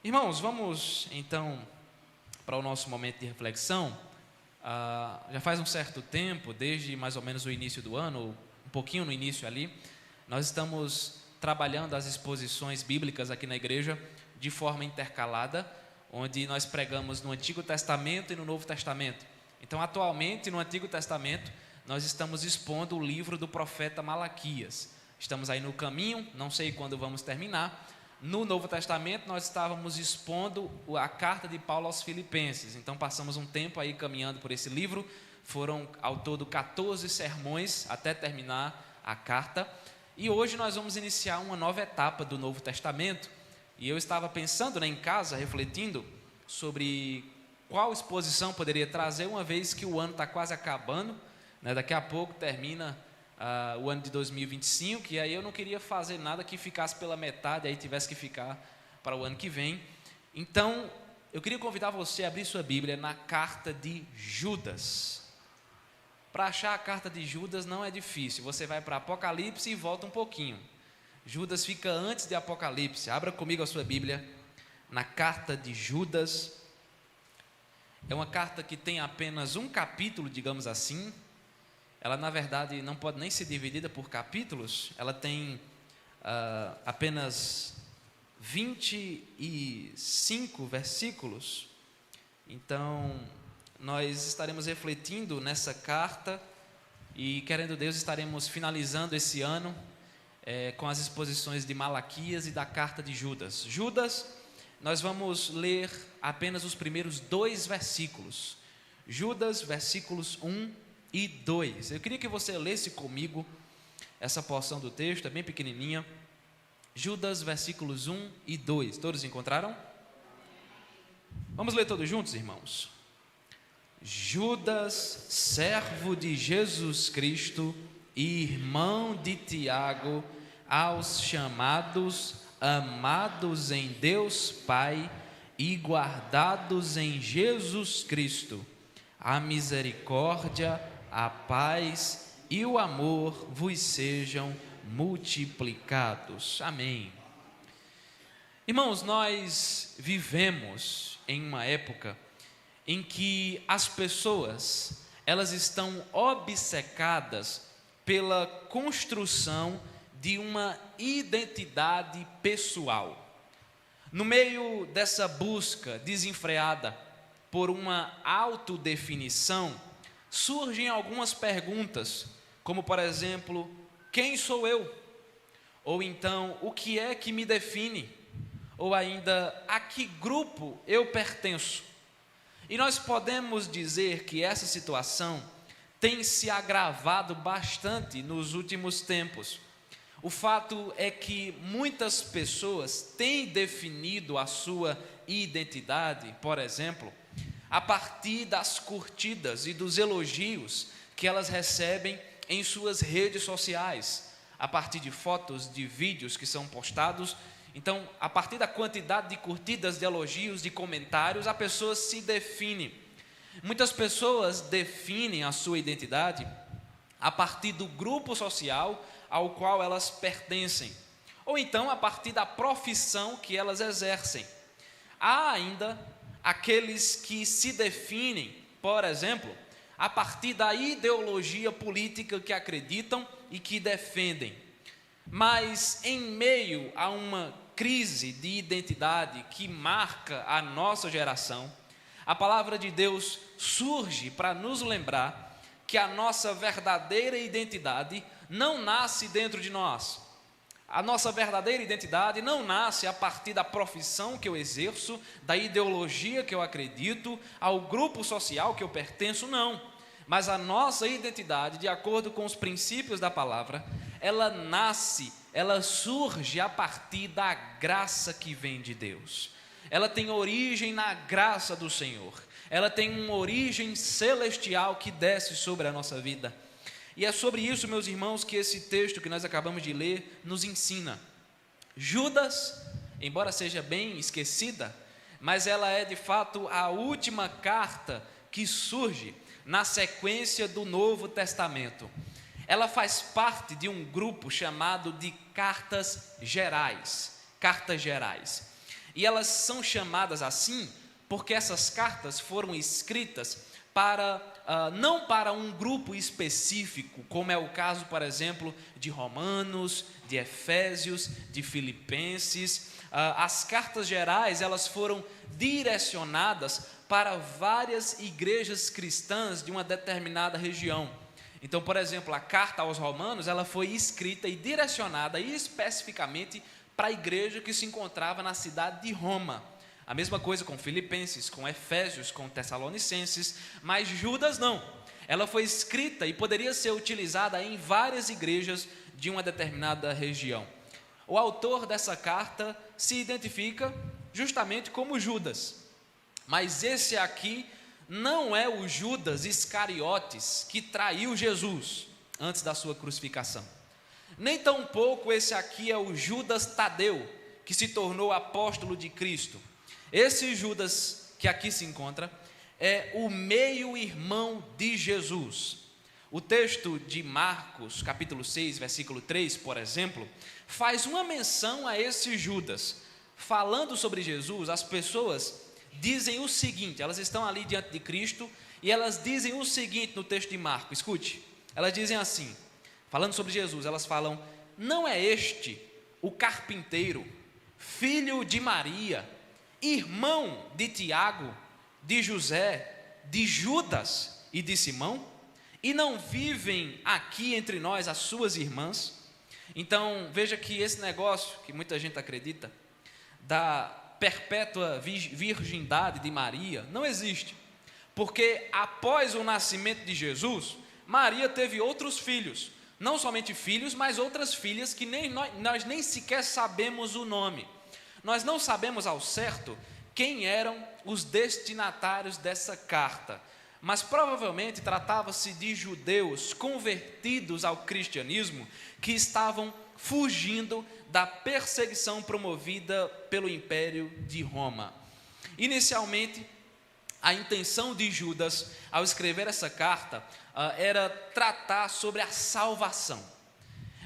Irmãos, vamos então para o nosso momento de reflexão. Já faz um certo tempo, desde mais ou menos o início do ano, um pouquinho no início ali, nós estamos trabalhando as exposições bíblicas aqui na igreja de forma intercalada, onde nós pregamos no Antigo Testamento e no Novo Testamento. Então, atualmente, no Antigo Testamento, nós estamos expondo o livro do profeta Malaquias. Estamos aí no caminho, não sei quando vamos terminar. No Novo Testamento, nós estávamos expondo a carta de Paulo aos Filipenses. Então, passamos um tempo aí caminhando por esse livro. Foram, ao todo, 14 sermões até terminar a carta. E hoje nós vamos iniciar uma nova etapa do Novo Testamento. E eu estava pensando, em casa, refletindo sobre qual exposição poderia trazer, uma vez que o ano está quase acabando, né? Daqui a pouco termina o ano de 2025, e aí eu não queria fazer nada que ficasse pela metade, aí tivesse que ficar para o ano que vem. Então, eu queria convidar você a abrir sua Bíblia na carta de Judas. Para achar a carta de Judas não é difícil, você vai para Apocalipse e volta um pouquinho. Judas fica antes de Apocalipse. Abra comigo a sua Bíblia na carta de Judas. É uma carta que tem apenas um capítulo, digamos assim. Ela, na verdade, não pode nem ser dividida por capítulos. Ela tem apenas 25 versículos. Então, nós estaremos refletindo nessa carta e, querendo Deus, estaremos finalizando esse ano com as exposições de Malaquias e da carta de Judas. Judas, nós vamos ler apenas os primeiros 2 versículos. Judas, versículos 1 e 2. Eu queria que você lesse comigo essa porção do texto, é bem pequenininha. Judas, versículos 1 e 2. Todos encontraram? Vamos ler todos juntos, irmãos? Judas, servo de Jesus Cristo e irmão de Tiago, aos chamados, amados em Deus Pai e guardados em Jesus Cristo, a misericórdia, a paz e o amor vos sejam multiplicados. Amém. Irmãos, nós vivemos em uma época em que as pessoas, elas estão obcecadas pela construção de uma identidade pessoal. No meio dessa busca desenfreada por uma autodefinição, surgem algumas perguntas, como por exemplo, quem sou eu? Ou então, o que é que me define? Ou ainda, a que grupo eu pertenço? E nós podemos dizer que essa situação tem se agravado bastante nos últimos tempos. O fato é que muitas pessoas têm definido a sua identidade, por exemplo, a partir das curtidas e dos elogios que elas recebem em suas redes sociais, a partir de fotos, de vídeos que são postados. Então, a partir da quantidade de curtidas, de elogios, de comentários, a pessoa se define. Muitas pessoas definem a sua identidade a partir do grupo social ao qual elas pertencem, ou então a partir da profissão que elas exercem. Há ainda aqueles que se definem, por exemplo, a partir da ideologia política que acreditam e que defendem. Mas em meio a uma crise de identidade que marca a nossa geração, a palavra de Deus surge para nos lembrar que a nossa verdadeira identidade não nasce dentro de nós. A nossa verdadeira identidade não nasce a partir da profissão que eu exerço, da ideologia que eu acredito, ao grupo social que eu pertenço, não. Mas a nossa identidade, de acordo com os princípios da palavra, ela nasce, ela surge a partir da graça que vem de Deus. Ela tem origem na graça do Senhor. Ela tem uma origem celestial que desce sobre a nossa vida. E é sobre isso, meus irmãos, que esse texto que nós acabamos de ler nos ensina. Judas, embora seja bem esquecida, mas ela é de fato a última carta que surge na sequência do Novo Testamento. Ela faz parte de um grupo chamado de cartas gerais. e elas são chamadas assim porque essas cartas foram escritas não para um grupo específico, como é o caso, por exemplo, de Romanos, de Efésios, de Filipenses. As cartas gerais, elas foram direcionadas para várias igrejas cristãs de uma determinada região. Então, por exemplo, a carta aos Romanos, ela foi escrita e direcionada especificamente para a igreja que se encontrava na cidade de Roma. A mesma coisa com Filipenses, com Efésios, com Tessalonicenses, mas Judas não. Ela foi escrita e poderia ser utilizada em várias igrejas de uma determinada região. O autor dessa carta se identifica justamente como Judas, mas esse aqui não é o Judas Iscariotes que traiu Jesus antes da sua crucificação. Nem tampouco esse aqui é o Judas Tadeu, que se tornou apóstolo de Cristo. Esse Judas que aqui se encontra é o meio-irmão de Jesus. O texto de Marcos, capítulo 6, versículo 3, por exemplo, faz uma menção a esse Judas. Falando sobre Jesus, as pessoas dizem o seguinte, elas estão ali diante de Cristo, e elas dizem o seguinte no texto de Marcos, escute, elas dizem assim, falando sobre Jesus, elas falam, não é este o carpinteiro, filho de Maria, irmão de Tiago, de José, de Judas e de Simão? E não vivem aqui entre nós as suas irmãs? Então, veja que esse negócio, que muita gente acredita, da perpétua virgindade de Maria, não existe. Porque após o nascimento de Jesus, Maria teve outros filhos. Não somente filhos, mas outras filhas que nós nem sequer sabemos o nome. Nós não sabemos ao certo quem eram os destinatários dessa carta, mas provavelmente tratava-se de judeus convertidos ao cristianismo que estavam fugindo da perseguição promovida pelo Império de Roma. Inicialmente, a intenção de Judas, ao escrever essa carta, era tratar sobre a salvação.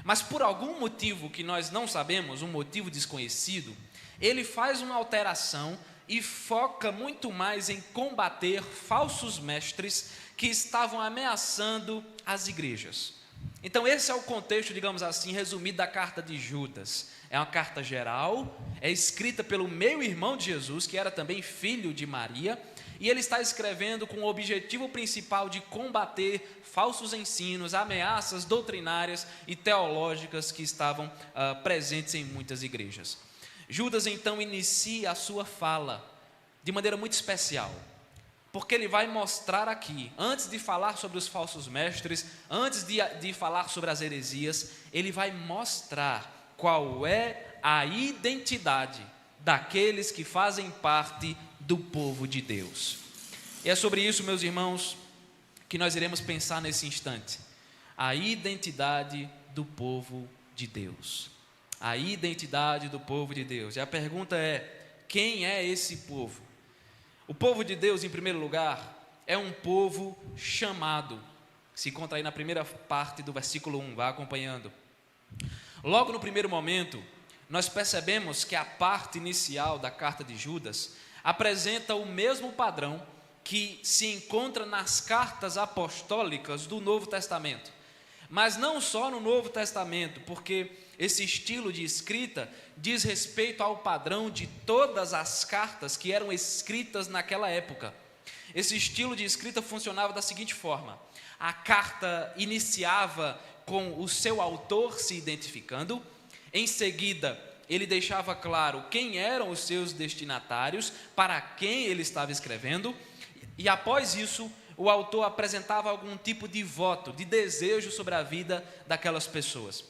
Mas por algum motivo que nós não sabemos, um motivo desconhecido, ele faz uma alteração e foca muito mais em combater falsos mestres que estavam ameaçando as igrejas. Então esse é o contexto, digamos assim, resumido da carta de Judas. É uma carta geral, é escrita pelo meio-irmão de Jesus, que era também filho de Maria, e ele está escrevendo com o objetivo principal de combater falsos ensinos, ameaças doutrinárias e teológicas que estavam presentes em muitas igrejas. Judas então inicia a sua fala de maneira muito especial, porque ele vai mostrar aqui, antes de falar sobre os falsos mestres, antes de falar sobre as heresias, ele vai mostrar qual é a identidade daqueles que fazem parte do povo de Deus. E é sobre isso, meus irmãos, que nós iremos pensar nesse instante, a identidade do povo de Deus. A identidade do povo de Deus. E a pergunta é: quem é esse povo? O povo de Deus, em primeiro lugar, é um povo chamado. Se encontra aí na primeira parte do versículo 1, vá acompanhando. Logo no primeiro momento, nós percebemos que a parte inicial da carta de Judas apresenta o mesmo padrão que se encontra nas cartas apostólicas do Novo Testamento. Mas não só no Novo Testamento, porque esse estilo de escrita diz respeito ao padrão de todas as cartas que eram escritas naquela época. Esse estilo de escrita funcionava da seguinte forma: a carta iniciava com o seu autor se identificando, em seguida ele deixava claro quem eram os seus destinatários, para quem ele estava escrevendo, e após isso o autor apresentava algum tipo de voto, de desejo sobre a vida daquelas pessoas.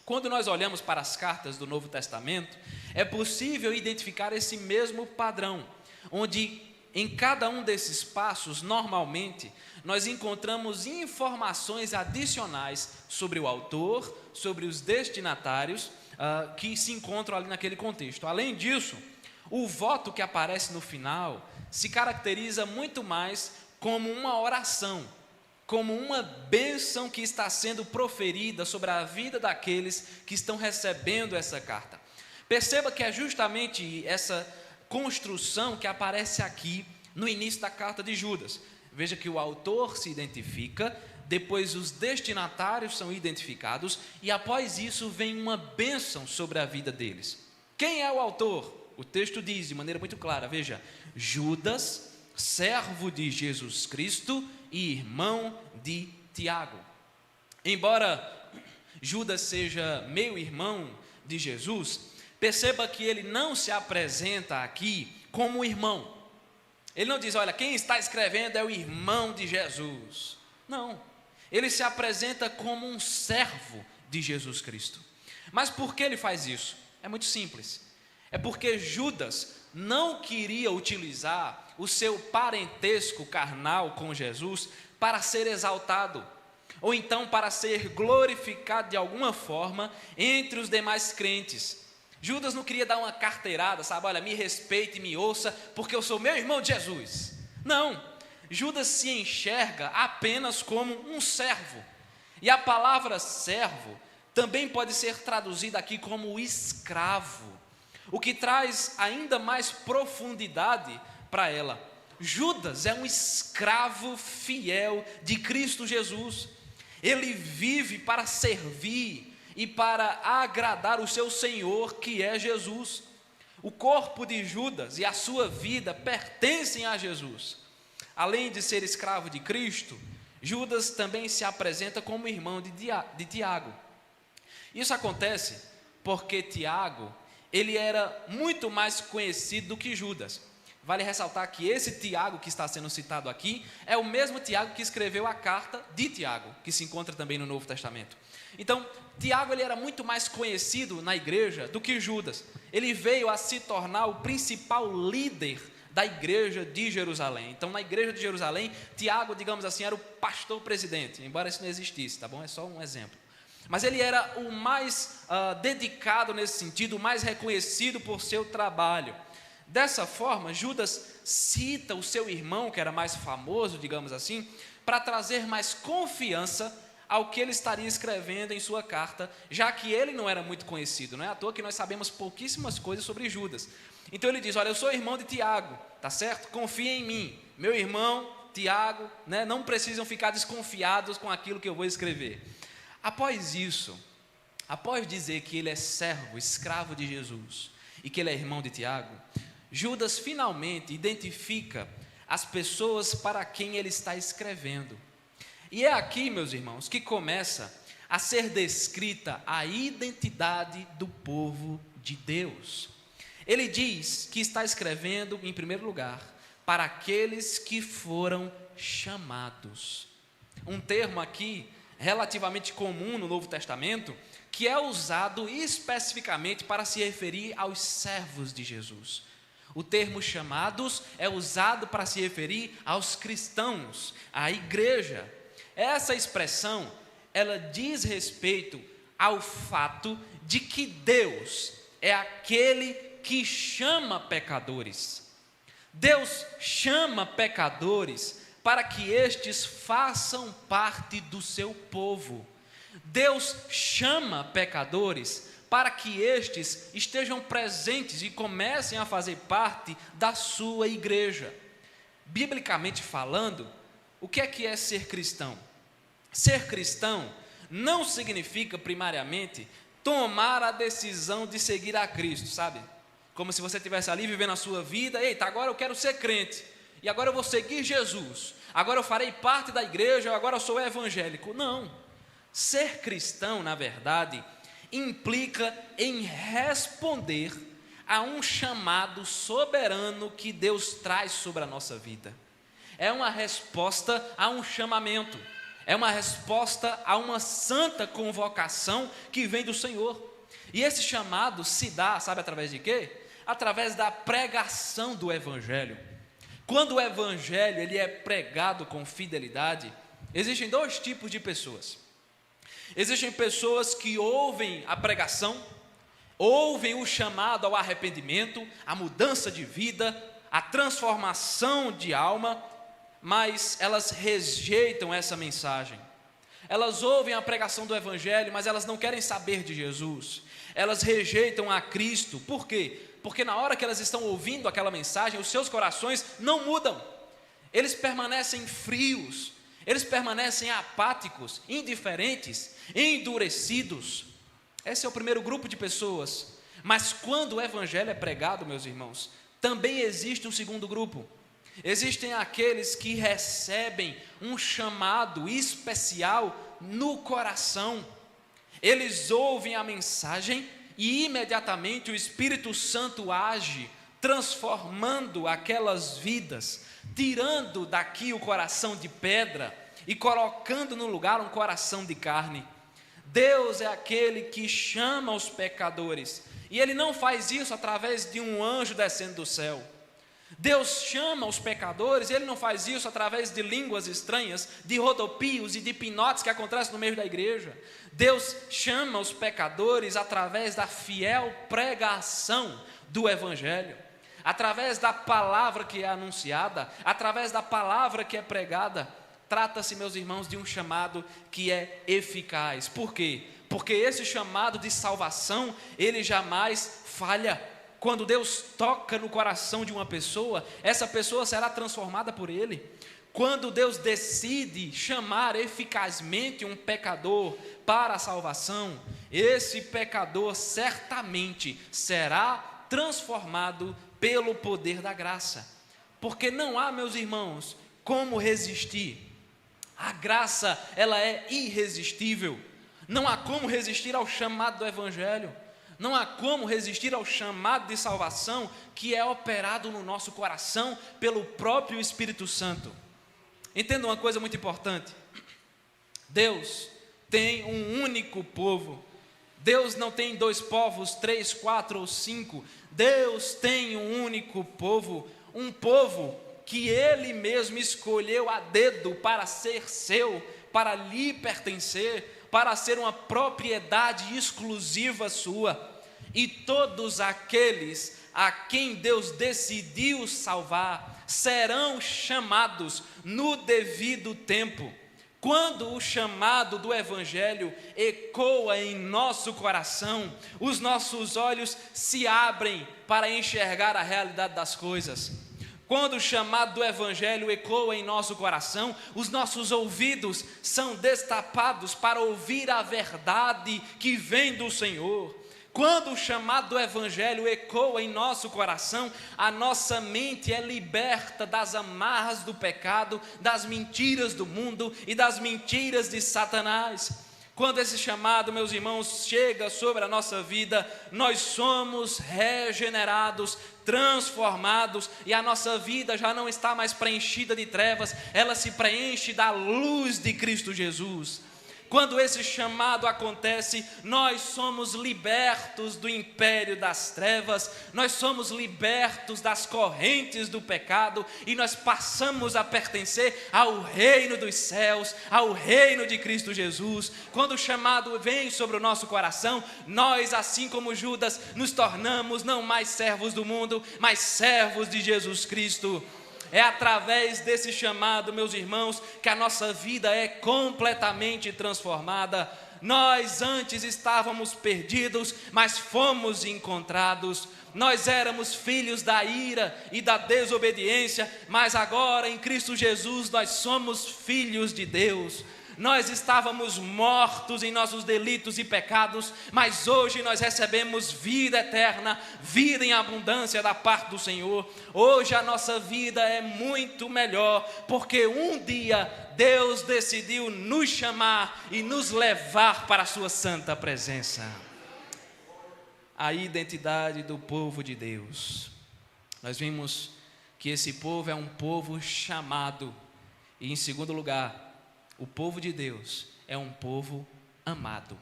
Quando nós olhamos para as cartas do Novo Testamento, é possível identificar esse mesmo padrão, onde em cada um desses passos, normalmente, nós encontramos informações adicionais sobre o autor, sobre os destinatários que se encontram ali naquele contexto. Além disso, o voto que aparece no final se caracteriza muito mais como uma oração, como uma bênção que está sendo proferida sobre a vida daqueles que estão recebendo essa carta. Perceba que é justamente essa construção que aparece aqui no início da carta de Judas. Veja que o autor se identifica, depois os destinatários são identificados, e após isso vem uma bênção sobre a vida deles. Quem é o autor? O texto diz de maneira muito clara, veja: Judas, servo de Jesus Cristo e irmão de Tiago. Embora Judas seja meio-irmão de Jesus, perceba que ele não se apresenta aqui como irmão. Ele não diz, olha, quem está escrevendo é o irmão de Jesus. Não, ele se apresenta como um servo de Jesus Cristo. Mas por que ele faz isso? É muito simples. É porque Judas não queria utilizar o seu parentesco carnal com Jesus para ser exaltado, ou então para ser glorificado de alguma forma entre os demais crentes. Judas não queria dar uma carteirada, sabe? Olha, me respeite e me ouça, porque eu sou meu irmão de Jesus. Não, Judas se enxerga apenas como um servo. E a palavra servo também pode ser traduzida aqui como escravo, o que traz ainda mais profundidade para ela. Judas é um escravo fiel de Cristo Jesus. Ele vive para servir e para agradar o seu Senhor, que é Jesus. O corpo de Judas e a sua vida pertencem a Jesus. Além de ser escravo de Cristo, Judas também se apresenta como irmão de Tiago. Isso acontece porque Tiago, ele era muito mais conhecido do que Judas. Vale ressaltar que esse Tiago que está sendo citado aqui é o mesmo Tiago que escreveu a carta de Tiago, que se encontra também no Novo Testamento. Então, Tiago ele era muito mais conhecido na igreja do que Judas. Ele veio a se tornar o principal líder da igreja de Jerusalém. Então, na igreja de Jerusalém, Tiago, digamos assim, era o pastor presidente, embora isso não existisse, tá bom? É só um exemplo. Mas ele era o mais dedicado nesse sentido, o mais reconhecido por seu trabalho. Dessa forma, Judas cita o seu irmão, que era mais famoso, digamos assim, para trazer mais confiança ao que ele estaria escrevendo em sua carta, já que ele não era muito conhecido. Não é à toa que nós sabemos pouquíssimas coisas sobre Judas. Então ele diz, olha, eu sou irmão de Tiago, tá certo? Confia em mim, meu irmão Tiago, né? Não precisam ficar desconfiados com aquilo que eu vou escrever. Após isso, após dizer que ele é servo, escravo de Jesus, e que ele é irmão de Tiago, Judas finalmente identifica as pessoas para quem ele está escrevendo. E é aqui, meus irmãos, que começa a ser descrita a identidade do povo de Deus. Ele diz que está escrevendo, em primeiro lugar, para aqueles que foram chamados. Um termo aqui relativamente comum no Novo Testamento, que é usado especificamente para se referir aos servos de Jesus. O termo chamados é usado para se referir aos cristãos, à igreja. Essa expressão, ela diz respeito ao fato de que Deus é aquele que chama pecadores. Deus chama pecadores para que estes façam parte do seu povo. Deus chama pecadores para que estes estejam presentes e comecem a fazer parte da sua igreja. Biblicamente falando, o que é ser cristão? Ser cristão não significa primariamente tomar a decisão de seguir a Cristo, sabe? Como se você estivesse ali vivendo a sua vida, eita, agora eu quero ser crente, e agora eu vou seguir Jesus, agora eu farei parte da igreja, agora eu sou evangélico. Não, ser cristão, na verdade, implica em responder a um chamado soberano que Deus traz sobre a nossa vida. É uma resposta a um chamamento, é uma resposta a uma santa convocação que vem do Senhor. E esse chamado se dá, sabe através de quê? Através da pregação do Evangelho. Quando o Evangelho ele é pregado com fidelidade, existem dois tipos de pessoas. Existem pessoas que ouvem a pregação, ouvem o chamado ao arrependimento, à mudança de vida, à transformação de alma, mas elas rejeitam essa mensagem. Elas ouvem a pregação do Evangelho, mas elas não querem saber de Jesus. elas rejeitam a Cristo. Por quê? Porque na hora que elas estão ouvindo aquela mensagem, os seus corações não mudam. Eles permanecem frios, eles permanecem apáticos, indiferentes, endurecidos. Esse é o primeiro grupo de pessoas. Mas quando o evangelho é pregado, meus irmãos, também existe um segundo grupo. Existem aqueles que recebem um chamado especial no coração. Eles ouvem a mensagem e imediatamente o Espírito Santo age, transformando aquelas vidas, tirando daqui o coração de pedra e colocando no lugar um coração de carne. Deus é aquele que chama os pecadores, e Ele não faz isso através de um anjo descendo do céu. Deus chama os pecadores, Ele não faz isso através de línguas estranhas, de rodopios e de pinotes que acontecem no meio da igreja. Deus chama os pecadores através da fiel pregação do Evangelho, através da palavra que é anunciada, através da palavra que é pregada. Trata-se, meus irmãos, de um chamado que é eficaz. Por quê? Porque esse chamado de salvação, ele jamais falha. Quando Deus toca no coração de uma pessoa, essa pessoa será transformada por Ele. Quando Deus decide chamar eficazmente um pecador para a salvação, esse pecador certamente será transformado pelo poder da graça. Porque não há, meus irmãos, como resistir. A graça, ela é irresistível. Não há como resistir ao chamado do Evangelho. Não há como resistir ao chamado de salvação que é operado no nosso coração pelo próprio Espírito Santo. Entenda uma coisa muito importante. Deus tem um único povo. Deus não tem 2 povos, 3, 4 ou 5. Deus tem um único povo, um povo que Ele mesmo escolheu a dedo para ser seu, para lhe pertencer, para ser uma propriedade exclusiva sua. E todos aqueles a quem Deus decidiu salvar serão chamados no devido tempo. Quando o chamado do Evangelho ecoa em nosso coração, os nossos olhos se abrem para enxergar a realidade das coisas. Quando o chamado do Evangelho ecoa em nosso coração, os nossos ouvidos são destapados para ouvir a verdade que vem do Senhor. Quando o chamado do Evangelho ecoa em nosso coração, a nossa mente é liberta das amarras do pecado, das mentiras do mundo e das mentiras de Satanás. Quando esse chamado, meus irmãos, chega sobre a nossa vida, nós somos regenerados, transformados, e a nossa vida já não está mais preenchida de trevas, ela se preenche da luz de Cristo Jesus. Quando esse chamado acontece, nós somos libertos do império das trevas, nós somos libertos das correntes do pecado e nós passamos a pertencer ao reino dos céus, ao reino de Cristo Jesus. Quando o chamado vem sobre o nosso coração, nós, assim como Judas, nos tornamos não mais servos do mundo, mas servos de Jesus Cristo. É através desse chamado, meus irmãos, que a nossa vida é completamente transformada. Nós antes estávamos perdidos, mas fomos encontrados. Nós éramos filhos da ira e da desobediência, mas agora em Cristo Jesus nós somos filhos de Deus. Nós estávamos mortos em nossos delitos e pecados, mas hoje nós recebemos vida eterna, vida em abundância da parte do Senhor. Hoje a nossa vida é muito melhor, porque um dia Deus decidiu nos chamar e nos levar para a sua santa presença. A identidade do povo de Deus. Nós vimos que esse povo é um povo chamado, e em segundo lugar, o povo de Deus é um povo amado.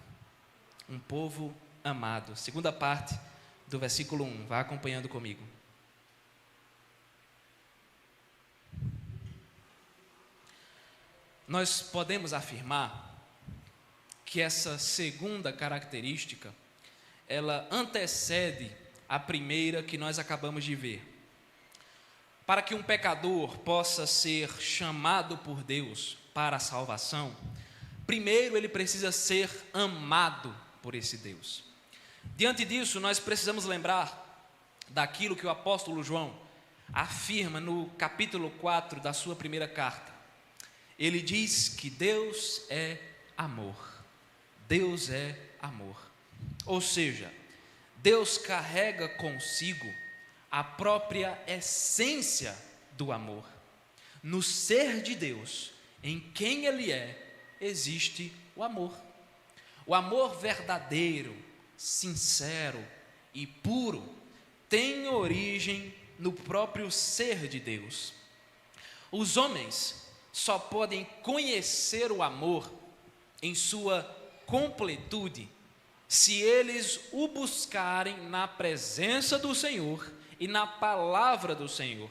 Um povo amado. Segunda parte do versículo 1. Vá acompanhando comigo. Nós podemos afirmar que essa segunda característica, ela antecede a primeira que nós acabamos de ver. Para que um pecador possa ser chamado por Deus para a salvação, primeiro ele precisa ser amado por esse Deus. Diante disso, nós precisamos lembrar daquilo que o apóstolo João afirma no capítulo 4 da sua primeira carta. Ele diz que Deus é amor. Deus é amor. Ou seja, Deus carrega consigo a própria essência do amor. No ser de Deus, em quem Ele é, existe o amor. O amor verdadeiro, sincero e puro tem origem no próprio ser de Deus. Os homens só podem conhecer o amor em sua completude se eles o buscarem na presença do Senhor e na palavra do Senhor.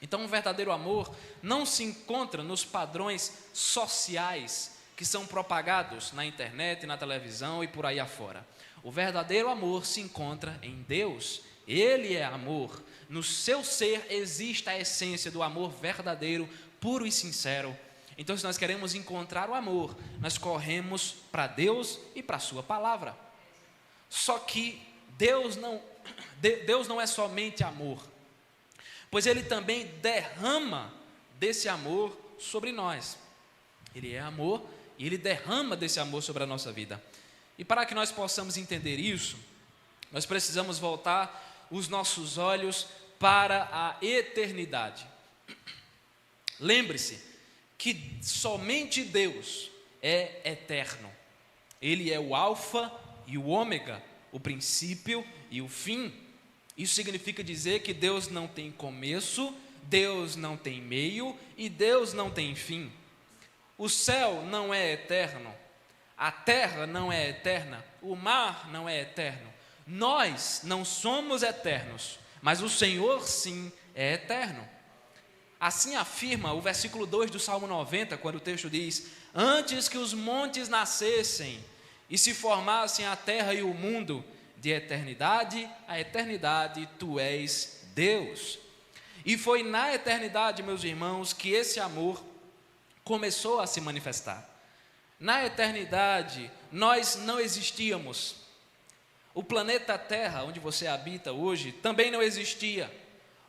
Então, o verdadeiro amor não se encontra nos padrões sociais que são propagados na internet, na televisão e por aí afora. O verdadeiro amor se encontra em Deus. Ele é amor. No seu ser existe a essência do amor verdadeiro, puro e sincero. Então, se nós queremos encontrar o amor, nós corremos para Deus e para a sua palavra. Só que Deus não é somente amor, pois Ele também derrama desse amor sobre nós. Ele é amor e Ele derrama desse amor sobre a nossa vida. E para que nós possamos entender isso, nós precisamos voltar os nossos olhos para a eternidade. Lembre-se que somente Deus é eterno. Ele é o alfa e o ômega, o princípio e o fim. Isso significa dizer que Deus não tem começo, Deus não tem meio e Deus não tem fim. O céu não é eterno, a terra não é eterna, o mar não é eterno. Nós não somos eternos, mas o Senhor sim é eterno. Assim afirma o versículo 2 do Salmo 90, quando o texto diz: antes que os montes nascessem e se formassem a terra e o mundo, de eternidade a eternidade, tu és Deus. E foi na eternidade, meus irmãos, que esse amor começou a se manifestar. Na eternidade, nós não existíamos. O planeta Terra, onde você habita hoje, também não existia.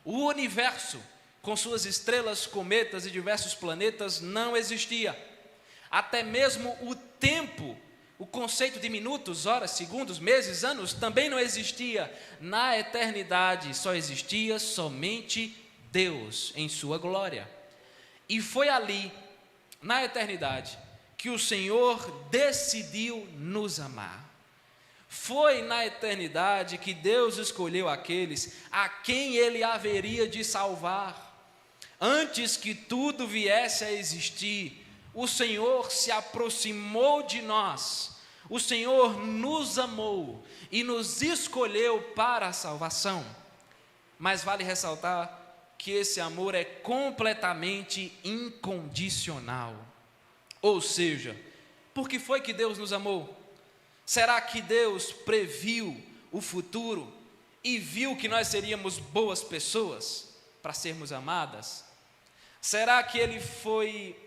O universo, com suas estrelas, cometas e diversos planetas, não existia. Até mesmo o tempo, o conceito de minutos, horas, segundos, meses, anos, também não existia. Na eternidade só existia somente Deus em sua glória. E foi ali, na eternidade, que o Senhor decidiu nos amar. Foi na eternidade que Deus escolheu aqueles a quem Ele haveria de salvar. Antes que tudo viesse a existir, o Senhor se aproximou de nós, o Senhor nos amou e nos escolheu para a salvação. Mas vale ressaltar que esse amor é completamente incondicional. Ou seja, por que foi que Deus nos amou? Será que Deus previu o futuro e viu que nós seríamos boas pessoas para sermos amadas? Será que Ele foi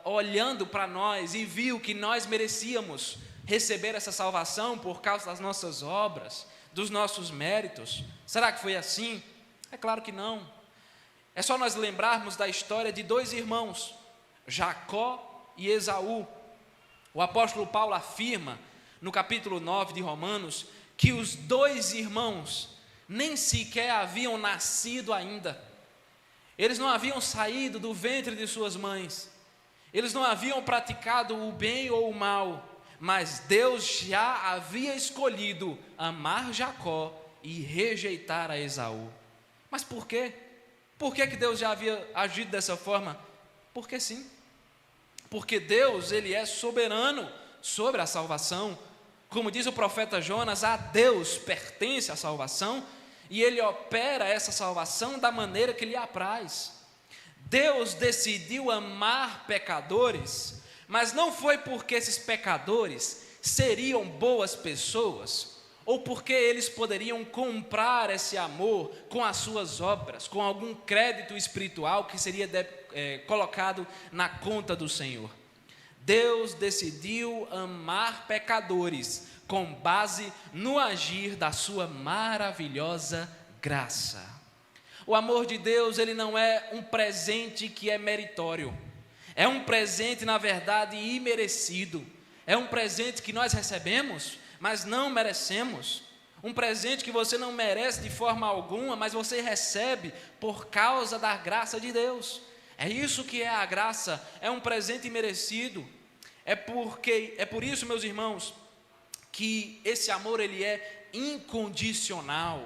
olhando para nós e viu que nós merecíamos receber essa salvação por causa das nossas obras, dos nossos méritos? Será que foi assim? É claro que não. É só nós lembrarmos da história de dois irmãos, Jacó e Esaú. O apóstolo Paulo afirma no capítulo 9 de Romanos que os dois irmãos nem sequer haviam nascido ainda. Eles não haviam saído do ventre de suas mães. Eles não haviam praticado o bem ou o mal, mas Deus já havia escolhido amar Jacó e rejeitar a Esaú. Mas por quê? Por que Deus já havia agido dessa forma? Porque sim. Porque Deus, Ele é soberano sobre a salvação. Como diz o profeta Jonas, a Deus pertence a salvação e Ele opera essa salvação da maneira que lhe apraz. Deus decidiu amar pecadores, mas não foi porque esses pecadores seriam boas pessoas, ou porque eles poderiam comprar esse amor com as suas obras, com algum crédito espiritual que seria colocado na conta do Senhor. Deus decidiu amar pecadores, com base no agir da sua maravilhosa graça. O amor de Deus, ele não é um presente que é meritório. É um presente, na verdade, imerecido. É um presente que nós recebemos, mas não merecemos. Um presente que você não merece de forma alguma, mas você recebe por causa da graça de Deus. É isso que é a graça, é um presente imerecido. É por isso, meus irmãos, que esse amor ele é incondicional,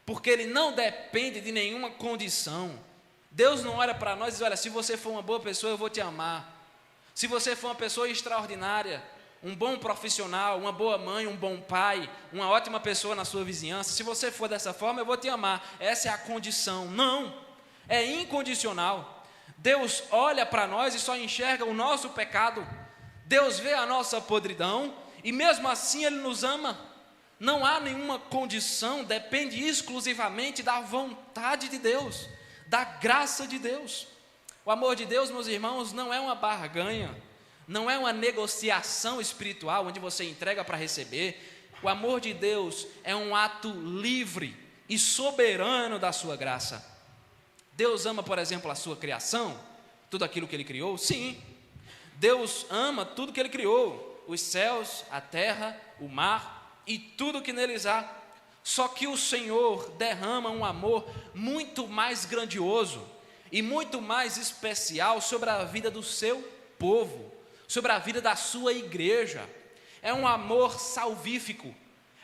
porque ele não depende de nenhuma condição. Deus não olha para nós e diz: olha, se você for uma boa pessoa, eu vou te amar. Se você for uma pessoa extraordinária, um bom profissional, uma boa mãe, um bom pai, uma ótima pessoa na sua vizinhança, se você for dessa forma, eu vou te amar. Essa é a condição. Não, é incondicional. Deus olha para nós e só enxerga o nosso pecado. Deus vê a nossa podridão e mesmo assim Ele nos ama. Não há nenhuma condição, depende exclusivamente da vontade de Deus, da graça de Deus. O amor de Deus, meus irmãos, não é uma barganha, não é uma negociação espiritual onde você entrega para receber. O amor de Deus é um ato livre e soberano da sua graça. Deus ama, por exemplo, a sua criação, tudo aquilo que Ele criou? Sim. Deus ama tudo que Ele criou, os céus, a terra, o mar e tudo que neles há. Só que o Senhor derrama um amor muito mais grandioso e muito mais especial sobre a vida do seu povo, sobre a vida da sua igreja. É um amor salvífico,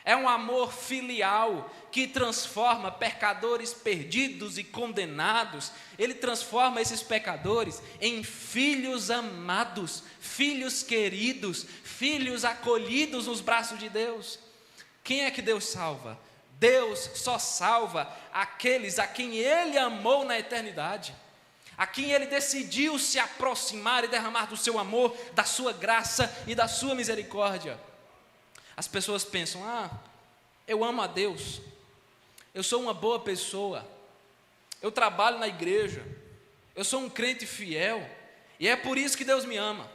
é um amor filial que transforma pecadores perdidos e condenados. Ele transforma esses pecadores em filhos amados, filhos queridos, filhos acolhidos nos braços de Deus. Quem é que Deus salva? Deus só salva aqueles a quem Ele amou na eternidade, a quem Ele decidiu se aproximar e derramar do seu amor, da sua graça e da sua misericórdia. As pessoas pensam: eu amo a Deus, eu sou uma boa pessoa, eu trabalho na igreja, eu sou um crente fiel, e é por isso que Deus me ama.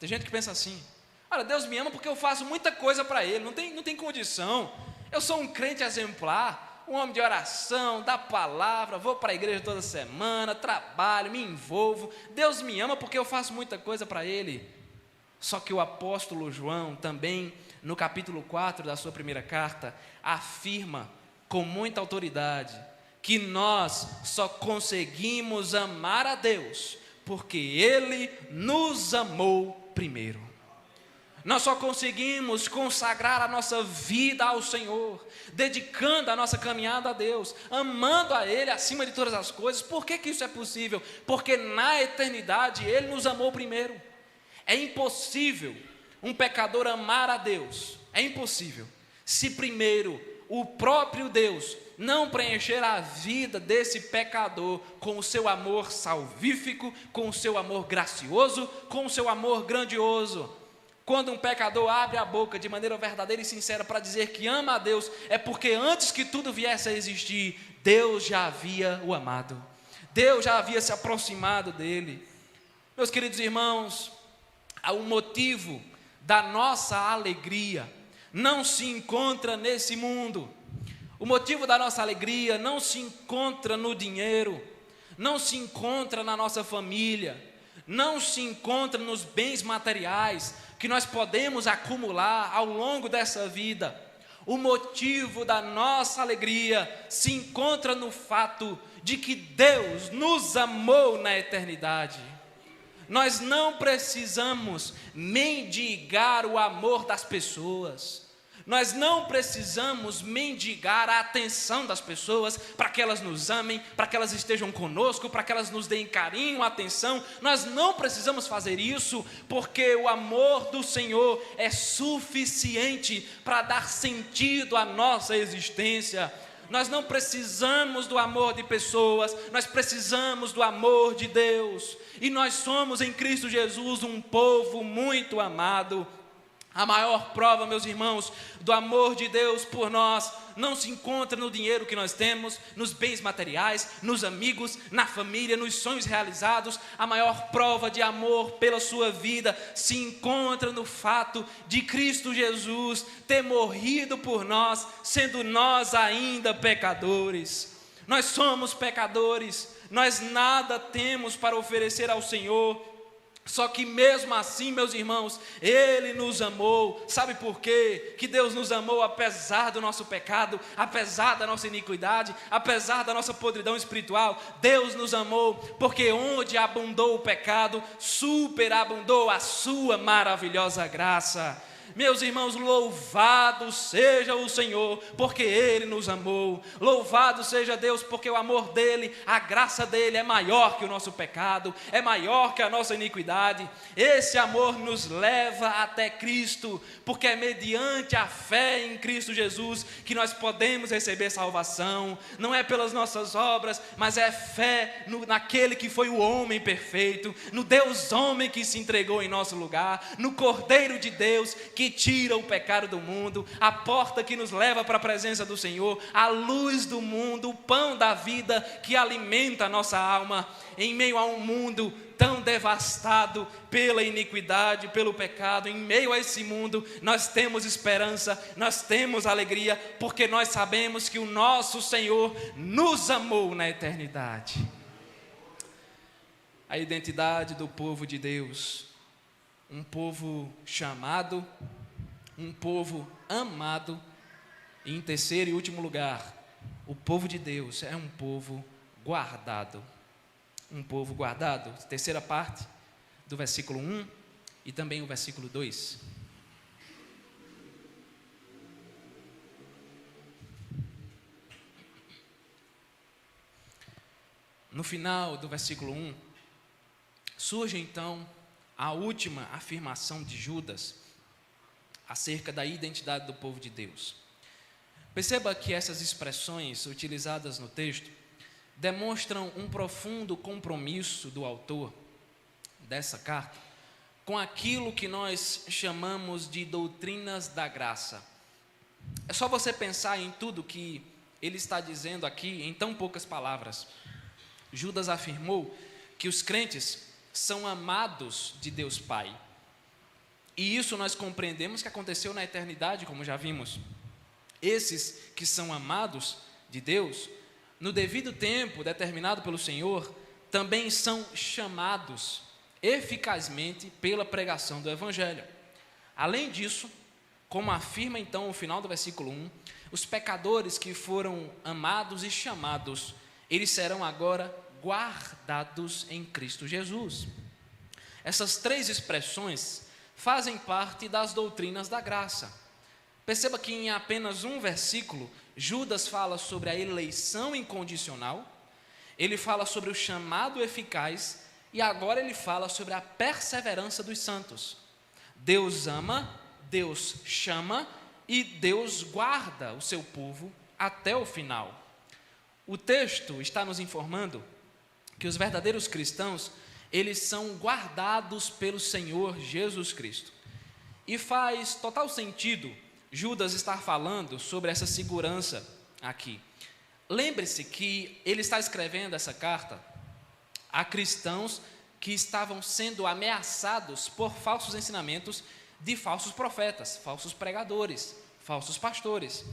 Tem gente que pensa assim: olha, Deus me ama porque eu faço muita coisa para Ele, não tem condição. Eu sou um crente exemplar, um homem de oração, da palavra, vou para a igreja toda semana, trabalho, me envolvo. Deus me ama porque eu faço muita coisa para Ele. Só que o apóstolo João também, no capítulo 4 da sua primeira carta, afirma com muita autoridade que nós só conseguimos amar a Deus porque Ele nos amou primeiro. Nós só conseguimos consagrar a nossa vida ao Senhor, dedicando a nossa caminhada a Deus, amando a Ele acima de todas as coisas. Por que isso é possível? Porque na eternidade Ele nos amou primeiro. É impossível um pecador amar a Deus, é impossível, se primeiro o próprio Deus não preencher a vida desse pecador com o seu amor salvífico, com o seu amor gracioso, com o seu amor grandioso. Quando um pecador abre a boca de maneira verdadeira e sincera para dizer que ama a Deus, é porque antes que tudo viesse a existir, Deus já havia o amado, Deus já havia se aproximado dele. Meus queridos irmãos, o motivo da nossa alegria não se encontra nesse mundo. O motivo da nossa alegria não se encontra no dinheiro, não se encontra na nossa família, não se encontra nos bens materiais que nós podemos acumular ao longo dessa vida. O motivo da nossa alegria se encontra no fato de que Deus nos amou na eternidade. Nós não precisamos mendigar o amor das pessoas. Nós não precisamos mendigar a atenção das pessoas para que elas nos amem, para que elas estejam conosco, para que elas nos deem carinho, atenção. Nós não precisamos fazer isso, porque o amor do Senhor é suficiente para dar sentido à nossa existência. Nós não precisamos do amor de pessoas, nós precisamos do amor de Deus. E nós somos em Cristo Jesus um povo muito amado. A maior prova, meus irmãos, do amor de Deus por nós não se encontra no dinheiro que nós temos, nos bens materiais, nos amigos, na família, nos sonhos realizados. A maior prova de amor pela sua vida se encontra no fato de Cristo Jesus ter morrido por nós, sendo nós ainda pecadores. Nós somos pecadores, nós nada temos para oferecer ao Senhor. Só que mesmo assim, meus irmãos, Ele nos amou. Sabe por quê? Que Deus nos amou apesar do nosso pecado, apesar da nossa iniquidade, apesar da nossa podridão espiritual. Deus nos amou porque onde abundou o pecado, superabundou a sua maravilhosa graça. Meus irmãos, louvado seja o Senhor, porque Ele nos amou. Louvado seja Deus, porque o amor dEle, a graça dEle é maior que o nosso pecado, é maior que a nossa iniquidade. Esse amor nos leva até Cristo, porque é mediante a fé em Cristo Jesus que nós podemos receber salvação. Não é pelas nossas obras, mas é fé naquele que foi o homem perfeito, no Deus homem que se entregou em nosso lugar, no Cordeiro de Deus que tira o pecado do mundo, a porta que nos leva para a presença do Senhor, a luz do mundo, o pão da vida que alimenta a nossa alma, em meio a um mundo tão devastado pela iniquidade, pelo pecado. Em meio a esse mundo nós temos esperança, nós temos alegria, porque nós sabemos que o nosso Senhor nos amou na eternidade. A identidade do povo de Deus, um povo chamado, um povo amado, e em terceiro e último lugar, o povo de Deus é um povo guardado. Um povo guardado. Terceira parte do versículo 1 e também o versículo 2. No final do versículo 1, surge então a última afirmação de Judas acerca da identidade do povo de Deus. Perceba que essas expressões utilizadas no texto demonstram um profundo compromisso do autor dessa carta com aquilo que nós chamamos de doutrinas da graça. É só você pensar em tudo que ele está dizendo aqui em tão poucas palavras. Judas afirmou que os crentes são amados de Deus Pai. E isso nós compreendemos que aconteceu na eternidade, como já vimos. Esses que são amados de Deus, no devido tempo determinado pelo Senhor, também são chamados eficazmente pela pregação do Evangelho. Além disso, como afirma então o final do versículo 1, os pecadores que foram amados e chamados, eles serão agora guardados em Cristo Jesus. Essas três expressões fazem parte das doutrinas da graça. Perceba que em apenas um versículo, Judas fala sobre a eleição incondicional, ele fala sobre o chamado eficaz e agora ele fala sobre a perseverança dos santos. Deus ama, Deus chama e Deus guarda o seu povo até o final. O texto está nos informando que os verdadeiros cristãos, eles são guardados pelo Senhor Jesus Cristo. E faz total sentido Judas estar falando sobre essa segurança aqui. Lembre-se que ele está escrevendo essa carta a cristãos que estavam sendo ameaçados por falsos ensinamentos de falsos profetas, falsos pregadores, falsos pastores.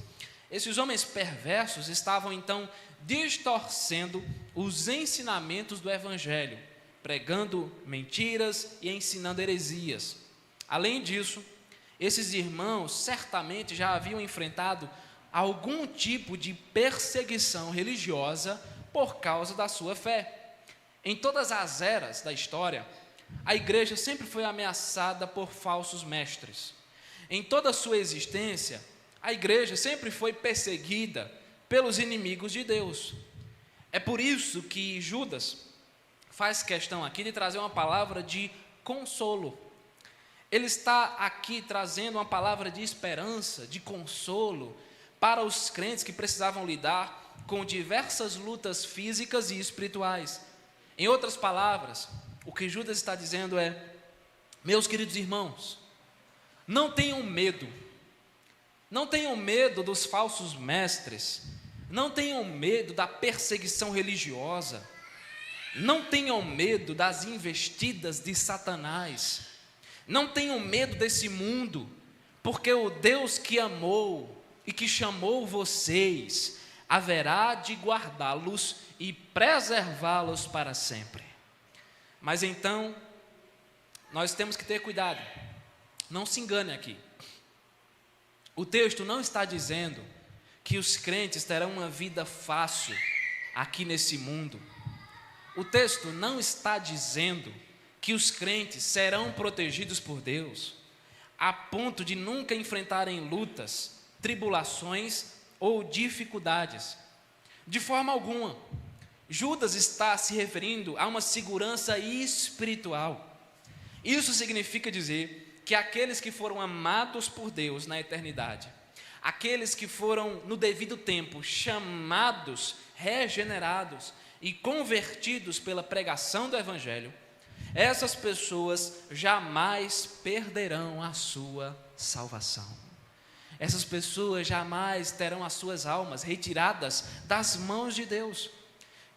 Esses homens perversos estavam então distorcendo os ensinamentos do Evangelho, pregando mentiras e ensinando heresias. Além disso, esses irmãos certamente já haviam enfrentado algum tipo de perseguição religiosa por causa da sua fé. Em todas as eras da história, a igreja sempre foi ameaçada por falsos mestres. Em toda a sua existência, a igreja sempre foi perseguida pelos inimigos de Deus. É por isso que Judas faz questão aqui de trazer uma palavra de consolo. Ele está aqui trazendo uma palavra de esperança, de consolo, para os crentes que precisavam lidar com diversas lutas físicas e espirituais. Em outras palavras, o que Judas está dizendo é: meus queridos irmãos, não tenham medo, Não tenham medo dos falsos mestres. Não tenham medo da perseguição religiosa. Não tenham medo das investidas de Satanás. Não tenham medo desse mundo, porque o Deus que amou e que chamou vocês haverá de guardá-los e preservá-los para sempre. Mas então, nós temos que ter cuidado. Não se engane aqui. O texto não está dizendo que os crentes terão uma vida fácil aqui nesse mundo. O texto não está dizendo que os crentes serão protegidos por Deus, a ponto de nunca enfrentarem lutas, tribulações ou dificuldades. De forma alguma. Judas está se referindo a uma segurança espiritual. Isso significa dizer que aqueles que foram amados por Deus na eternidade, aqueles que foram no devido tempo chamados, regenerados e convertidos pela pregação do Evangelho, essas pessoas jamais perderão a sua salvação. Essas pessoas jamais terão as suas almas retiradas das mãos de Deus.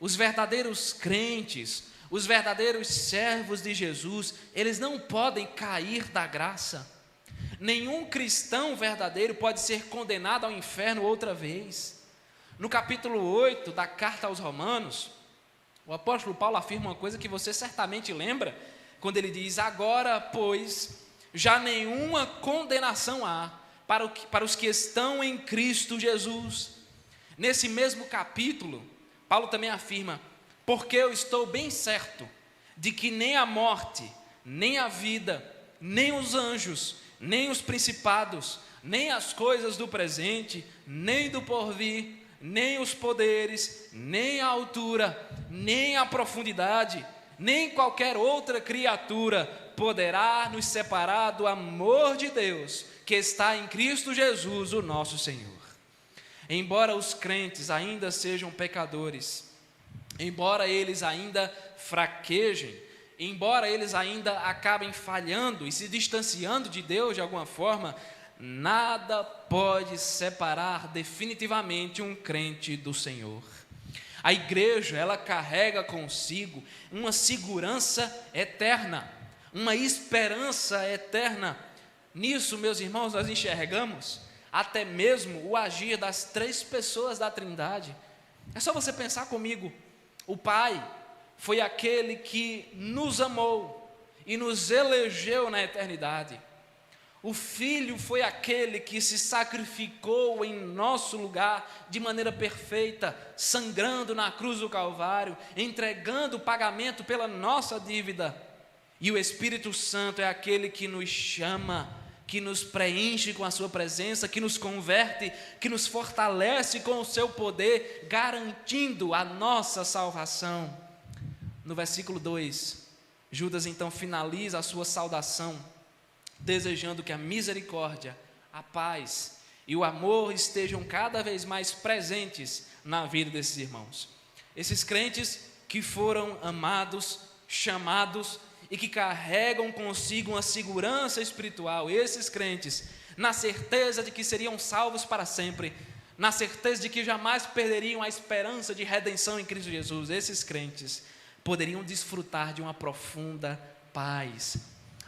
Os verdadeiros crentes, os verdadeiros servos de Jesus, eles não podem cair da graça. Nenhum cristão verdadeiro pode ser condenado ao inferno outra vez. No capítulo 8 da carta aos Romanos, o apóstolo Paulo afirma uma coisa que você certamente lembra, quando ele diz: agora, pois, já nenhuma condenação há para os que estão em Cristo Jesus. Nesse mesmo capítulo, Paulo também afirma: porque eu estou bem certo de que nem a morte, nem a vida, nem os anjos, nem os principados, nem as coisas do presente, nem do porvir, nem os poderes, nem a altura, nem a profundidade, nem qualquer outra criatura poderá nos separar do amor de Deus que está em Cristo Jesus, o nosso Senhor. Embora os crentes ainda sejam pecadores, embora eles ainda fraquejem, embora eles ainda acabem falhando e se distanciando de Deus de alguma forma, nada pode separar definitivamente um crente do Senhor. A igreja, ela carrega consigo uma segurança eterna, uma esperança eterna. Nisso, meus irmãos, nós enxergamos até mesmo o agir das três pessoas da Trindade. É só você pensar comigo. O Pai foi aquele que nos amou e nos elegeu na eternidade. O Filho foi aquele que se sacrificou em nosso lugar de maneira perfeita, sangrando na cruz do Calvário, entregando o pagamento pela nossa dívida. E o Espírito Santo é aquele que nos chama, que nos preenche com a sua presença, que nos converte, que nos fortalece com o seu poder, garantindo a nossa salvação. No versículo 2, Judas então finaliza a sua saudação, desejando que a misericórdia, a paz e o amor estejam cada vez mais presentes na vida desses irmãos. Esses crentes que foram amados, chamados e que carregam consigo uma segurança espiritual, esses crentes, na certeza de que seriam salvos para sempre, na certeza de que jamais perderiam a esperança de redenção em Cristo Jesus, esses crentes poderiam desfrutar de uma profunda paz,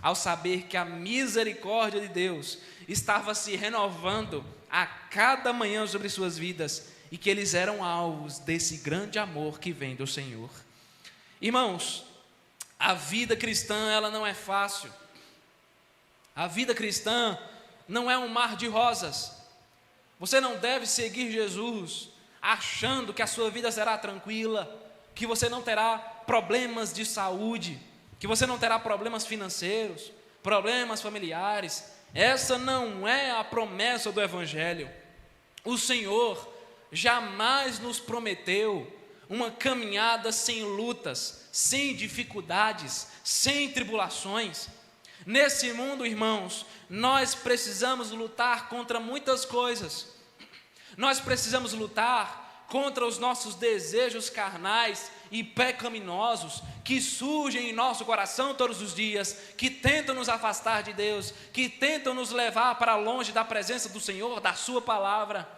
ao saber que a misericórdia de Deus estava se renovando a cada manhã sobre suas vidas e que eles eram alvos desse grande amor que vem do Senhor. Irmãos, a vida cristã, ela não é fácil. A vida cristã não é um mar de rosas. Você não deve seguir Jesus achando que a sua vida será tranquila, que você não terá problemas de saúde, que você não terá problemas financeiros, problemas familiares. Essa não é a promessa do Evangelho. O Senhor jamais nos prometeu uma caminhada sem lutas, sem dificuldades, sem tribulações. Nesse mundo, irmãos, nós precisamos lutar contra muitas coisas. Nós precisamos lutar contra os nossos desejos carnais e pecaminosos que surgem em nosso coração todos os dias, que tentam nos afastar de Deus, que tentam nos levar para longe da presença do Senhor, da sua palavra.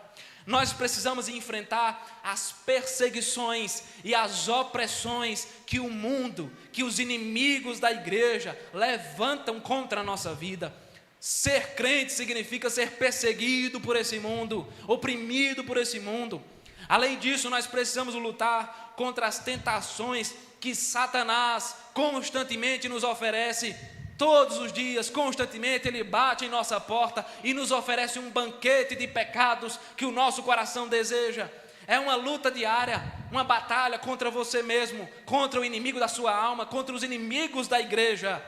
Nós precisamos enfrentar as perseguições e as opressões que o mundo, que os inimigos da igreja levantam contra a nossa vida. Ser crente significa ser perseguido por esse mundo, oprimido por esse mundo. Além disso, nós precisamos lutar contra as tentações que Satanás constantemente nos oferece. Todos os dias, constantemente, ele bate em nossa porta e nos oferece um banquete de pecados que o nosso coração deseja. É uma luta diária, uma batalha contra você mesmo, contra o inimigo da sua alma, contra os inimigos da igreja.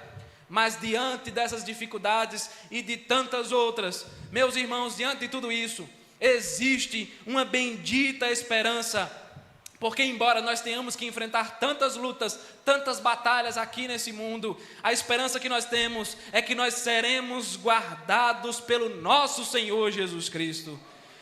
Mas diante dessas dificuldades e de tantas outras, meus irmãos, diante de tudo isso, existe uma bendita esperança. Porque embora nós tenhamos que enfrentar tantas lutas, tantas batalhas aqui nesse mundo, a esperança que nós temos é que nós seremos guardados pelo nosso Senhor Jesus Cristo.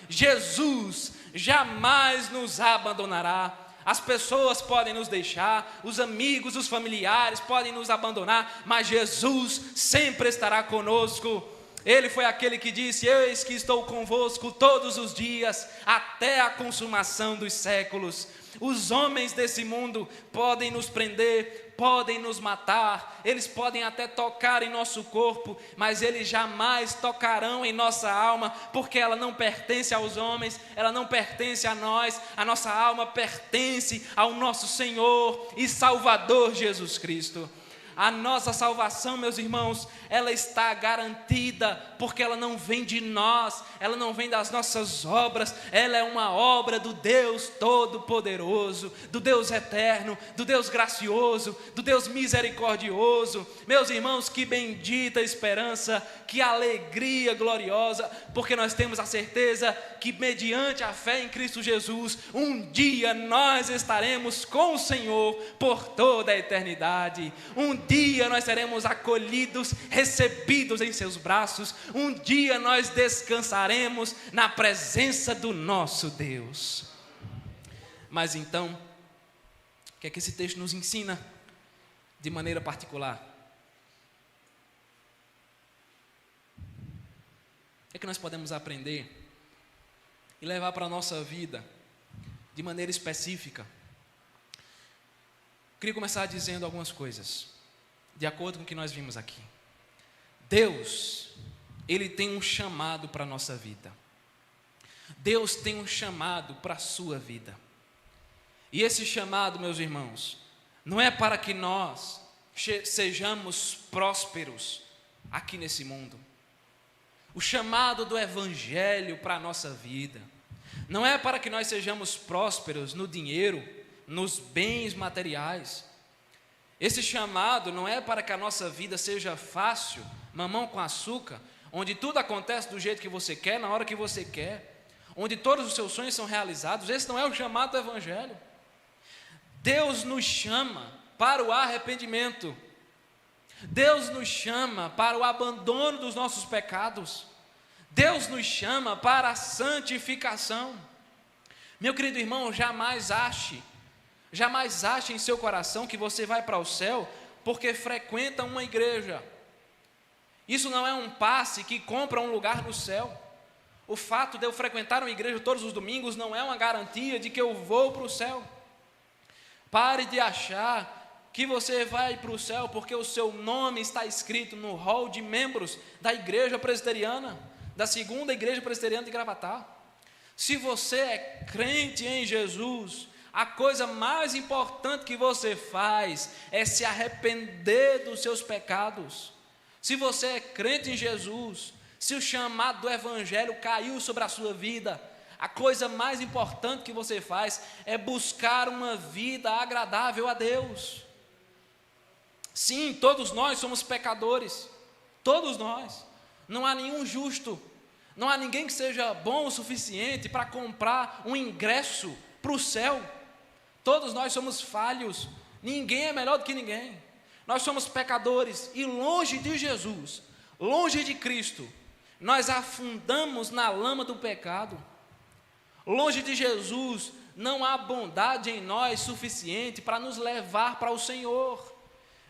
Jesus jamais nos abandonará. As pessoas podem nos deixar, os amigos, os familiares podem nos abandonar, mas Jesus sempre estará conosco. Ele foi aquele que disse: eis que estou convosco todos os dias, até a consumação dos séculos. Os homens desse mundo podem nos prender, podem nos matar, eles podem até tocar em nosso corpo, mas eles jamais tocarão em nossa alma, porque ela não pertence aos homens, ela não pertence a nós, a nossa alma pertence ao nosso Senhor e Salvador Jesus Cristo. A nossa salvação, meus irmãos, ela está garantida, porque ela não vem de nós, ela não vem das nossas obras, ela é uma obra do Deus Todo-Poderoso, do Deus Eterno, do Deus Gracioso, do Deus Misericordioso. Meus irmãos, que bendita esperança, que alegria gloriosa, porque nós temos a certeza que mediante a fé em Cristo Jesus, um dia nós estaremos com o Senhor por toda a eternidade. Um dia nós seremos acolhidos, recebidos em seus braços. Um dia nós descansaremos na presença do nosso Deus. Mas então, o que é que esse texto nos ensina de maneira particular? O que é que nós podemos aprender e levar para a nossa vida de maneira específica? Queria começar dizendo algumas coisas, de acordo com o que nós vimos aqui. Deus, Ele tem um chamado para a nossa vida. Deus tem um chamado para a sua vida. E esse chamado, meus irmãos, não é para que nós sejamos prósperos aqui nesse mundo. O chamado do Evangelho para a nossa vida não é para que nós sejamos prósperos no dinheiro, nos bens materiais. Esse chamado não é para que a nossa vida seja fácil, mamão com açúcar, onde tudo acontece do jeito que você quer, na hora que você quer, onde todos os seus sonhos são realizados. Esse não é o chamado do Evangelho. Deus nos chama para o arrependimento. Deus nos chama para o abandono dos nossos pecados. Deus nos chama para a santificação. Meu querido irmão, jamais ache em seu coração que você vai para o céu porque frequenta uma igreja. Isso não é um passe que compra um lugar no céu. O fato de eu frequentar uma igreja todos os domingos não é uma garantia de que eu vou para o céu. Pare de achar que você vai para o céu porque o seu nome está escrito no hall de membros da igreja presbiteriana, da segunda igreja presbiteriana de Gravatá. Se você é crente em Jesus, a coisa mais importante que você faz é se arrepender dos seus pecados. Se você é crente em Jesus, se o chamado do Evangelho caiu sobre a sua vida, a coisa mais importante que você faz é buscar uma vida agradável a Deus. Sim, todos nós somos pecadores, todos nós. Não há nenhum justo, não há ninguém que seja bom o suficiente para comprar um ingresso para o céu. Todos nós somos falhos, ninguém é melhor do que ninguém. Nós somos pecadores e longe de Jesus, longe de Cristo, nós afundamos na lama do pecado. Longe de Jesus, não há bondade em nós suficiente para nos levar para o Senhor.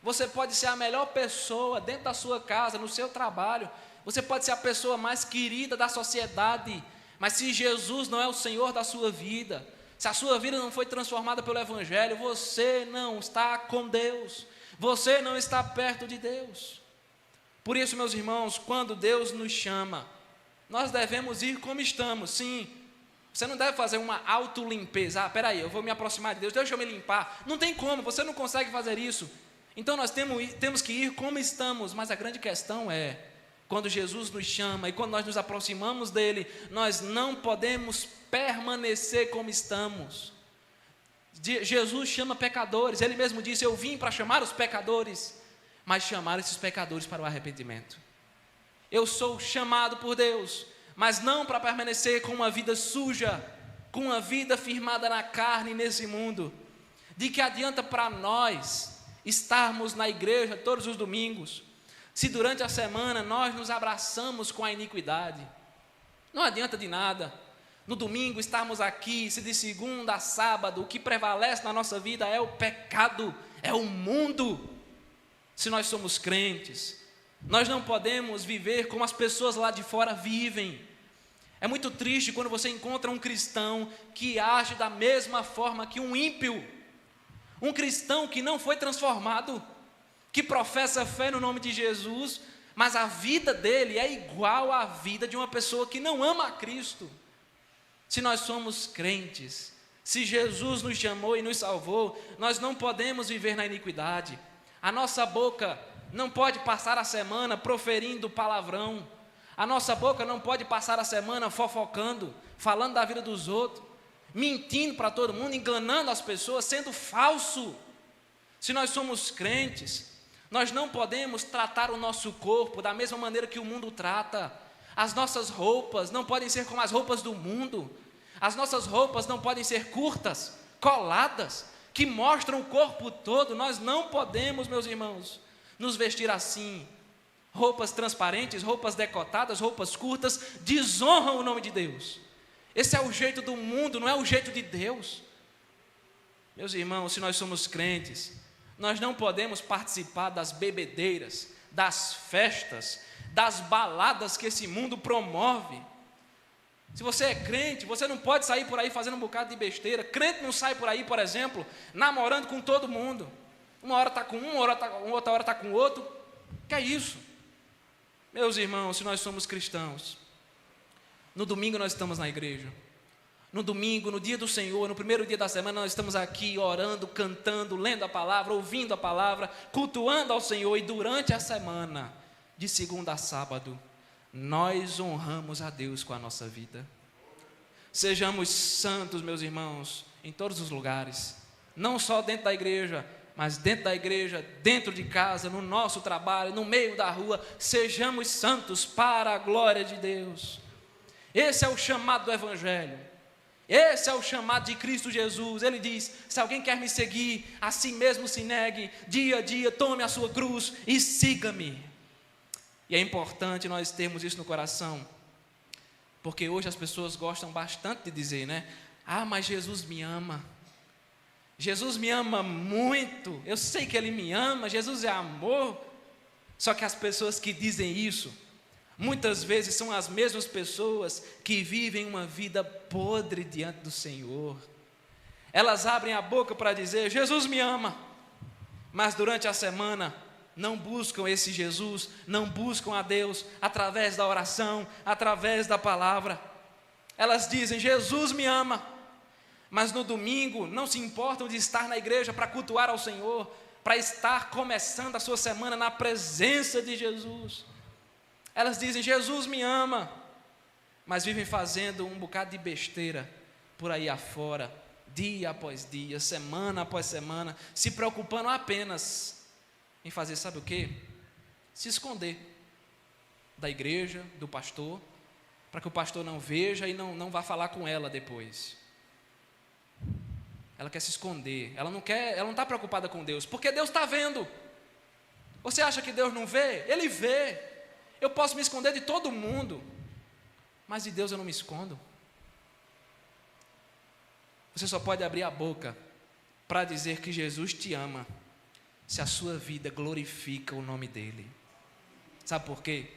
Você pode ser a melhor pessoa dentro da sua casa, no seu trabalho, você pode ser a pessoa mais querida da sociedade, mas se Jesus não é o Senhor da sua vida, se a sua vida não foi transformada pelo Evangelho, você não está com Deus, você não está perto de Deus. Por isso, meus irmãos, quando Deus nos chama, nós devemos ir como estamos, sim. Você não deve fazer uma autolimpeza. Peraí, eu vou me aproximar de Deus, deixa eu me limpar. Não tem como, você não consegue fazer isso. Então nós temos que ir como estamos, mas a grande questão é, quando Jesus nos chama e quando nós nos aproximamos dele, nós não podemos permanecer como estamos. Jesus chama pecadores, ele mesmo disse, eu vim para chamar os pecadores, mas chamar esses pecadores para o arrependimento. Eu sou chamado por Deus, mas não para permanecer com uma vida suja, com uma vida firmada na carne nesse mundo. De que adianta para nós estarmos na igreja todos os domingos, se durante a semana nós nos abraçamos com a iniquidade? Não adianta de nada. No domingo estarmos aqui, se de segunda a sábado, o que prevalece na nossa vida é o pecado, é o mundo. Se nós somos crentes, nós não podemos viver como as pessoas lá de fora vivem. É muito triste quando você encontra um cristão que age da mesma forma que um ímpio, um cristão que não foi transformado, que professa fé no nome de Jesus, mas a vida dele é igual à vida de uma pessoa que não ama a Cristo. Se nós somos crentes, se Jesus nos chamou e nos salvou, nós não podemos viver na iniquidade. A nossa boca não pode passar a semana proferindo palavrão. A nossa boca não pode passar a semana fofocando, falando da vida dos outros, mentindo para todo mundo, enganando as pessoas, sendo falso. Se nós somos crentes, nós não podemos tratar o nosso corpo da mesma maneira que o mundo trata. As nossas roupas não podem ser como as roupas do mundo. As nossas roupas não podem ser curtas, coladas, que mostram o corpo todo. Nós não podemos, meus irmãos, nos vestir assim. Roupas transparentes, roupas decotadas, roupas curtas, desonram o nome de Deus. Esse é o jeito do mundo, não é o jeito de Deus. Meus irmãos, se nós somos crentes, nós não podemos participar das bebedeiras, das festas, das baladas que esse mundo promove. Se você é crente, você não pode sair por aí fazendo um bocado de besteira. Crente não sai por aí, por exemplo, namorando com todo mundo. Uma hora está com um, outra hora está com outro. Que é isso? Meus irmãos, se nós somos cristãos, no domingo nós estamos na igreja. No domingo, no dia do Senhor, no primeiro dia da semana, nós estamos aqui orando, cantando, lendo a palavra, ouvindo a palavra, cultuando ao Senhor. E durante a semana, de segunda a sábado, nós honramos a Deus com a nossa vida. Sejamos santos, meus irmãos, em todos os lugares, não só dentro da igreja, mas dentro da igreja, dentro de casa, no nosso trabalho, no meio da rua. Sejamos santos para a glória de Deus. Esse é o chamado do Evangelho, esse é o chamado de Cristo Jesus. Ele diz, se alguém quer me seguir, a si mesmo se negue, dia a dia tome a sua cruz e siga-me. E é importante nós termos isso no coração, porque hoje as pessoas gostam bastante de dizer, né? Ah, mas Jesus me ama. Jesus me ama muito, eu sei que Ele me ama, Jesus é amor. Só que as pessoas que dizem isso, muitas vezes são as mesmas pessoas que vivem uma vida podre diante do Senhor. Elas abrem a boca para dizer, Jesus me ama, mas durante a semana não buscam esse Jesus, não buscam a Deus através da oração, através da palavra. Elas dizem, Jesus me ama, mas no domingo não se importam de estar na igreja para cultuar ao Senhor, para estar começando a sua semana na presença de Jesus. Elas dizem, Jesus me ama, mas vivem fazendo um bocado de besteira por aí afora, dia após dia, semana após semana, se preocupando apenas em fazer, sabe o quê? Se esconder da igreja, do pastor, para que o pastor não veja e não vá falar com ela depois. Ela quer se esconder, ela não está preocupada com Deus, porque Deus está vendo. Você acha que Deus não vê? Ele vê. Eu posso me esconder de todo mundo, mas de Deus eu não me escondo. Você só pode abrir a boca para dizer que Jesus te ama se a sua vida glorifica o nome dele. Sabe por quê?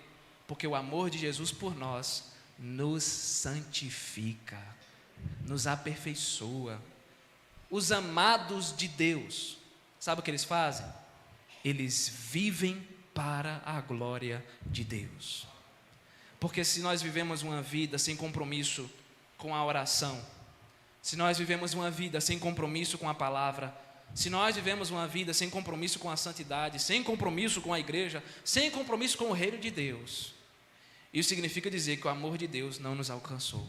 Porque o amor de Jesus por nós nos santifica, nos aperfeiçoa. Os amados de Deus, sabe o que eles fazem? Eles vivem para a glória de Deus. Porque se nós vivemos uma vida sem compromisso com a oração, se nós vivemos uma vida sem compromisso com a palavra, se nós vivemos uma vida sem compromisso com a santidade, sem compromisso com a igreja, sem compromisso com o reino de Deus, isso significa dizer que o amor de Deus não nos alcançou.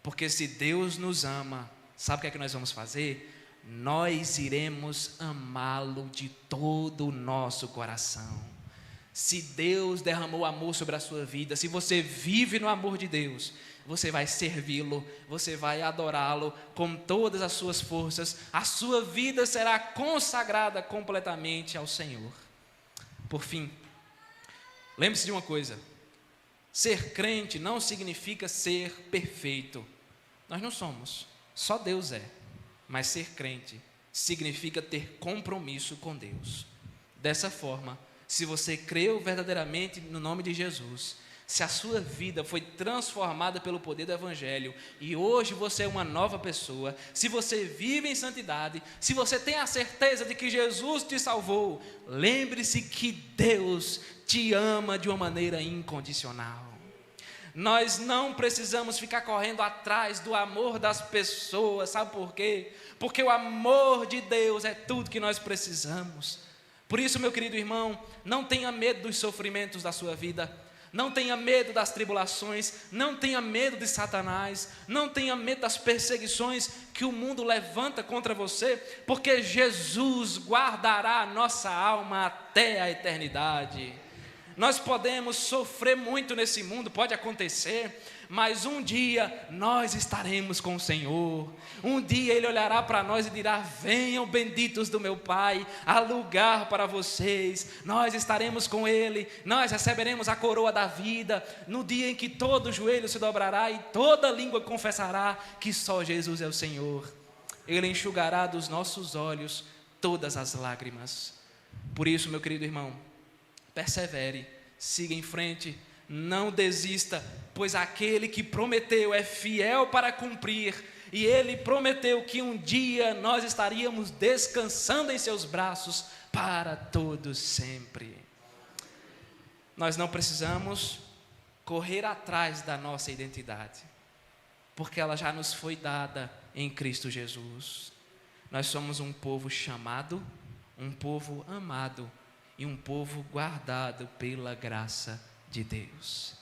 Porque se Deus nos ama, sabe o que nós vamos fazer? Nós iremos amá-lo de todo o nosso coração. Se Deus derramou amor sobre a sua vida, se você vive no amor de Deus, você vai servi-lo, você vai adorá-lo com todas as suas forças, a sua vida será consagrada completamente ao Senhor. Por fim, lembre-se de uma coisa: ser crente não significa ser perfeito. Nós não somos, só Deus é. Mas ser crente significa ter compromisso com Deus. Dessa forma, se você creu verdadeiramente no nome de Jesus, se a sua vida foi transformada pelo poder do Evangelho e hoje você é uma nova pessoa, se você vive em santidade, se você tem a certeza de que Jesus te salvou, lembre-se que Deus te ama de uma maneira incondicional. Nós não precisamos ficar correndo atrás do amor das pessoas, sabe por quê? Porque o amor de Deus é tudo que nós precisamos. Por isso, meu querido irmão, não tenha medo dos sofrimentos da sua vida, não tenha medo das tribulações, não tenha medo de Satanás, não tenha medo das perseguições que o mundo levanta contra você, porque Jesus guardará a nossa alma até a eternidade. Nós podemos sofrer muito nesse mundo, pode acontecer, mas um dia nós estaremos com o Senhor. Um dia Ele olhará para nós e dirá: venham benditos do meu Pai, há lugar para vocês. Nós estaremos com Ele, nós receberemos a coroa da vida, no dia em que todo joelho se dobrará e toda língua confessará que só Jesus é o Senhor. Ele enxugará dos nossos olhos todas as lágrimas. Por isso, meu querido irmão, persevere, siga em frente, não desista, pois aquele que prometeu é fiel para cumprir, e Ele prometeu que um dia nós estaríamos descansando em seus braços para todos sempre. Nós não precisamos correr atrás da nossa identidade, porque ela já nos foi dada em Cristo Jesus. Nós somos um povo chamado, um povo amado, e um povo guardado pela graça de Deus.